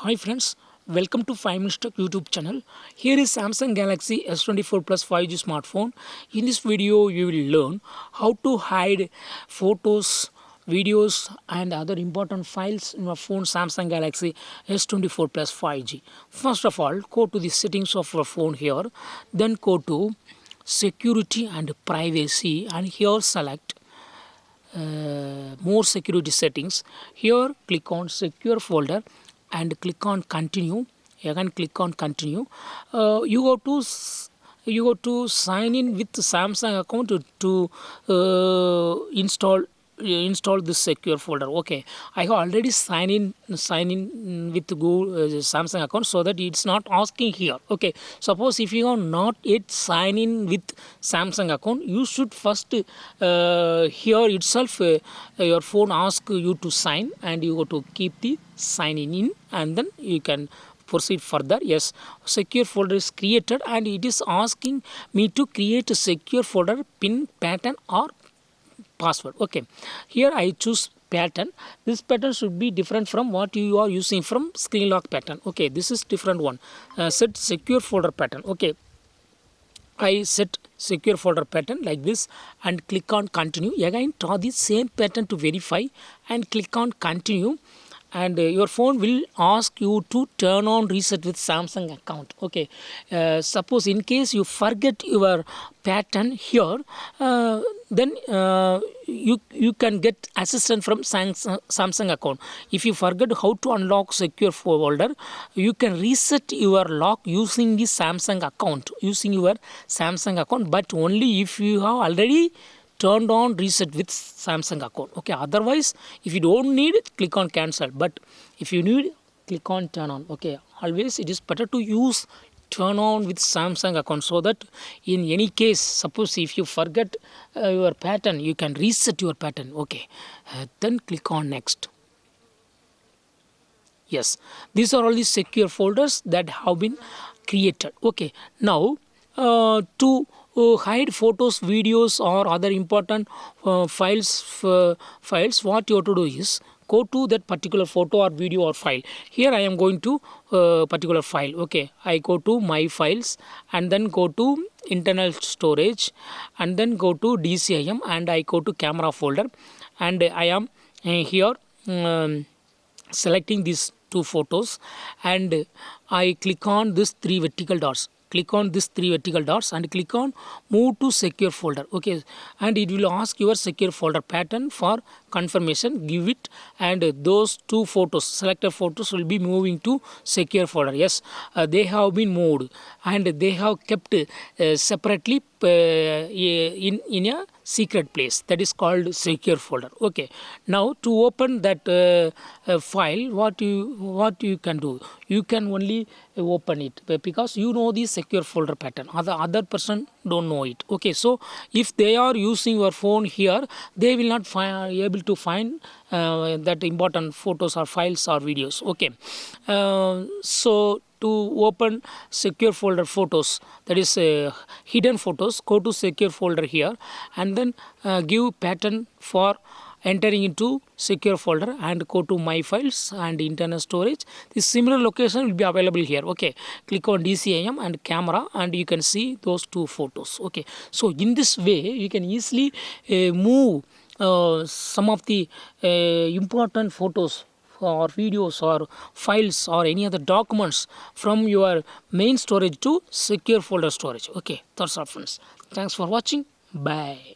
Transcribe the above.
Hi friends, welcome to 5 Minutes Tech YouTube channel. Here is Samsung Galaxy S24 Plus 5G smartphone. In this video, you will learn how to hide photos, videos and other important files in your phone Samsung Galaxy S24 Plus 5G. First of all, go to the settings of your phone here. Then go to security and privacy and here select more security settings. Here click on secure folder and click on continue. Again click on continue. You go to sign in with Samsung account to install this secure folder. Okay, I have already sign in with Google Samsung account, so that it's not asking here. Okay, suppose if you are not yet sign in with Samsung account, you should first here itself your phone ask you to sign, and you go to keep the signing in, and then you can proceed further. Yes, secure folder is created and it is asking me to create a secure folder pin pattern or password. Okay, here I choose pattern. This pattern should be different from what you are using from screen lock pattern. Okay, this is different one. Set secure folder pattern. Okay, I set secure folder pattern like this and click on continue. Again draw the same pattern to verify and click on continue, and your phone will ask you to turn on reset with Samsung account. Okay, suppose in case you forget your pattern here, then you can get assistance from Samsung account. If you forget how to unlock secure folder, you can reset your lock using the Samsung account, but only if you have already turned on reset with Samsung account. Okay, otherwise if you don't need it, click on cancel, but if you need, click on turn on. Okay, always it is better to use turn on with Samsung account, so that in any case, suppose if you forget your pattern, you can reset your pattern. Okay, then click on next. Yes, these are all the secure folders that have been created. Okay, now to hide photos, videos or other important files, what you have to do is go to that particular photo or video or file. Here I am going to particular file. Okay, I go to my files and then go to internal storage and then go to DCIM and I go to camera folder, and I am here selecting these two photos, and I click on this three vertical dots. Click on this three vertical dots and click on move to secure folder. Okay, and it will ask your secure folder pattern for confirmation. Give it, and those two photos, selected photos, will be moving to secure folder. Yes, they have been moved and they have kept separately in a secret place, that is called secure folder. Okay, now to open that file, what you can do, you can only open it because you know the secure folder pattern, other person don't know it. Okay, so if they are using your phone here, they will not able to find that important photos or files or videos. Okay, so to open secure folder photos, that is hidden photos, go to secure folder here and then give pattern for entering into secure folder and go to my files and internal storage. This similar location will be available here. Okay, click on DCIM and camera and you can see those two photos. Okay, so in this way you can easily move some of the important photos or videos or files or any other documents from your main storage to secure folder storage. Okay, that's all friends. Thanks for watching. Bye.